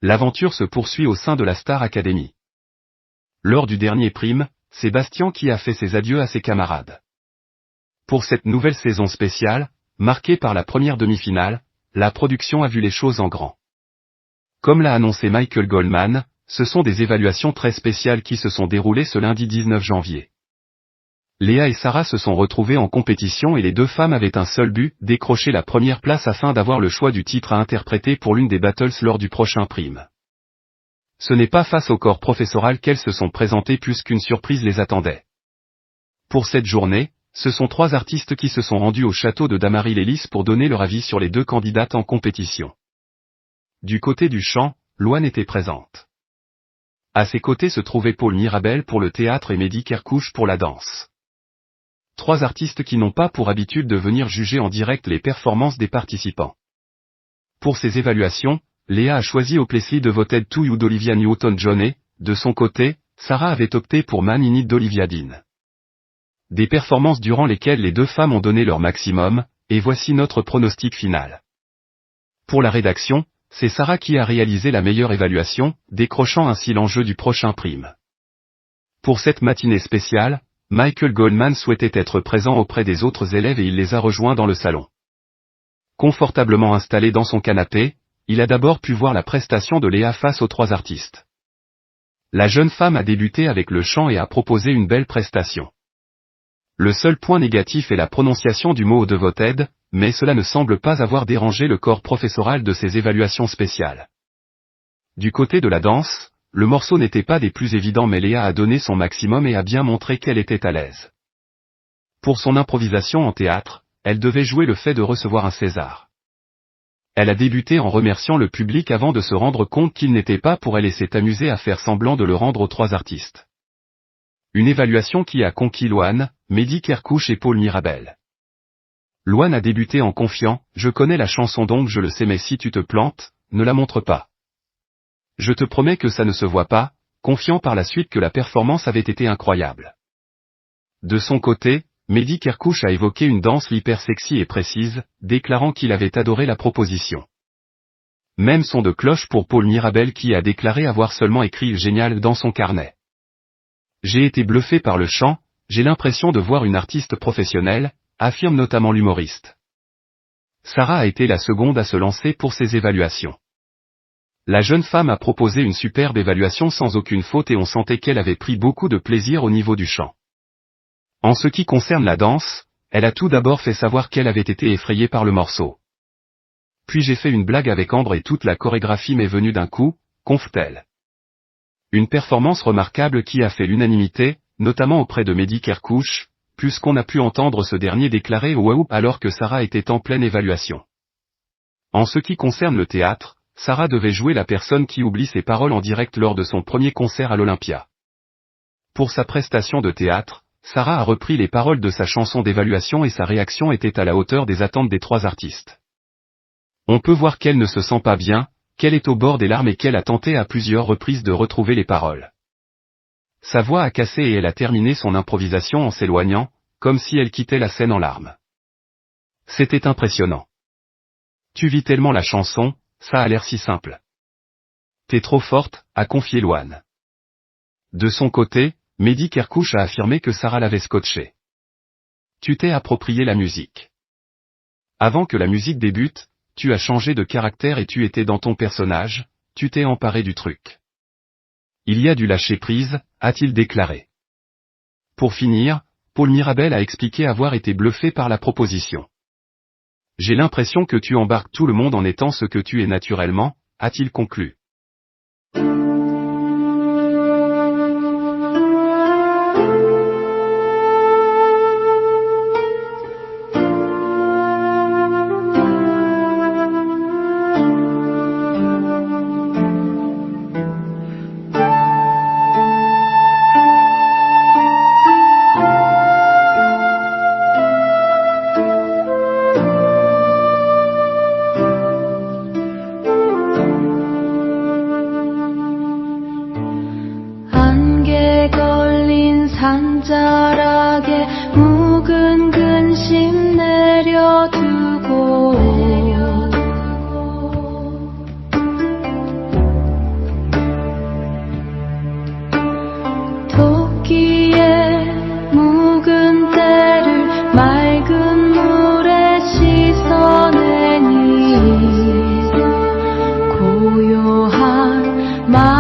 l'aventure se poursuit au sein de la Star Academy. Lors du dernier prime, c'est Bastien qui a fait ses adieux à ses camarades. Pour cette nouvelle saison spéciale, marquée par la première demi-finale, la production a vu les choses en grand. Comme l'a annoncé Michael Goldman, ce sont des évaluations très spéciales qui se sont déroulées ce lundi 19 janvier. Léa et Sarah se sont retrouvées en compétition et les deux femmes avaient un seul but, décrocher la première place afin d'avoir le choix du titre à interpréter pour l'une des battles lors du prochain prime. Ce n'est pas face au corps professoral qu'elles se sont présentées puisqu'une surprise les attendait. Pour cette journée, ce sont 3 artistes qui se sont rendus au château de Damary-les-Lys pour donner leur avis sur les 2 candidates en compétition. Du côté du chant, Louane était présente. À ses côtés se trouvait Paul Mirabel pour le théâtre et Mehdi Kerkouche pour la danse. 3 artistes qui n'ont pas pour habitude de venir juger en direct les performances des participants. Pour ces évaluations, Léa a choisi Hopelessly de Voted to You d'Olivia Newton-John et, de son côté, Sarah avait opté pour Man in It d'Olivia Dean. Des performances durant lesquelles les 2 femmes ont donné leur maximum, et voici notre pronostic final. Pour la rédaction, c'est Sarah qui a réalisé la meilleure évaluation, décrochant ainsi l'enjeu du prochain prime. Pour cette matinée spéciale, Michael Goldman souhaitait être présent auprès des autres élèves et il les a rejoints dans le salon. Confortablement installé dans son canapé, il a d'abord pu voir la prestation de Léa face aux 3 artistes. La jeune femme a débuté avec le chant et a proposé une belle prestation. Le seul point négatif est la prononciation du mot devoted, mais cela ne semble pas avoir dérangé le corps professoral de ces évaluations spéciales. Du côté de la danse, le morceau n'était pas des plus évidents mais Léa a donné son maximum et a bien montré qu'elle était à l'aise. Pour son improvisation en théâtre, elle devait jouer le fait de recevoir un César. Elle a débuté en remerciant le public avant de se rendre compte qu'il n'était pas pour elle et s'est amusée à faire semblant de le rendre aux 3 artistes. Une évaluation qui a conquis Louane, Mehdi Kerkouche et Paul Mirabel. Louane a débuté en confiant, je connais la chanson donc je le sais mais si tu te plantes, ne la montre pas. Je te promets que ça ne se voit pas, confiant par la suite que la performance avait été incroyable. De son côté, Mehdi Kerkouche a évoqué une danse hyper sexy et précise, déclarant qu'il avait adoré la proposition. Même son de cloche pour Paul Mirabel qui a déclaré avoir seulement écrit génial dans son carnet. J'ai été bluffé par le chant, j'ai l'impression de voir une artiste professionnelle, affirme notamment l'humoriste. Sarah a été la seconde à se lancer pour ses évaluations. La jeune femme a proposé une superbe évaluation sans aucune faute et on sentait qu'elle avait pris beaucoup de plaisir au niveau du chant. En ce qui concerne la danse, elle a tout d'abord fait savoir qu'elle avait été effrayée par le morceau. Puis j'ai fait une blague avec Ambre et toute la chorégraphie m'est venue d'un coup, confe-t-elle. Une performance remarquable qui a fait l'unanimité, notamment auprès de Mehdi Kerkouche, puisqu'on a pu entendre ce dernier déclarer waouh alors que Sarah était en pleine évaluation. En ce qui concerne le théâtre, Sarah devait jouer la personne qui oublie ses paroles en direct lors de son premier concert à l'Olympia. Pour sa prestation de théâtre, Sarah a repris les paroles de sa chanson d'évaluation et sa réaction était à la hauteur des attentes des 3 artistes. On peut voir qu'elle ne se sent pas bien, qu'elle est au bord des larmes et qu'elle a tenté à plusieurs reprises de retrouver les paroles. Sa voix a cassé et elle a terminé son improvisation en s'éloignant, comme si elle quittait la scène en larmes. C'était impressionnant. Tu vis tellement la chanson, ça a l'air si simple. T'es trop forte, a confié Louane. De son côté, Mehdi Kerkouche a affirmé que Sarah l'avait scotché. Tu t'es approprié la musique. Avant que la musique débute, tu as changé de caractère et tu étais dans ton personnage, tu t'es emparé du truc. Il y a du lâcher-prise, a-t-il déclaré. Pour finir, Paul Mirabel a expliqué avoir été bluffé par la proposition. J'ai l'impression que tu embarques tout le monde en étant ce que tu es naturellement, a-t-il conclu. 산자락에 묵은 근심 내려두고 고요한 마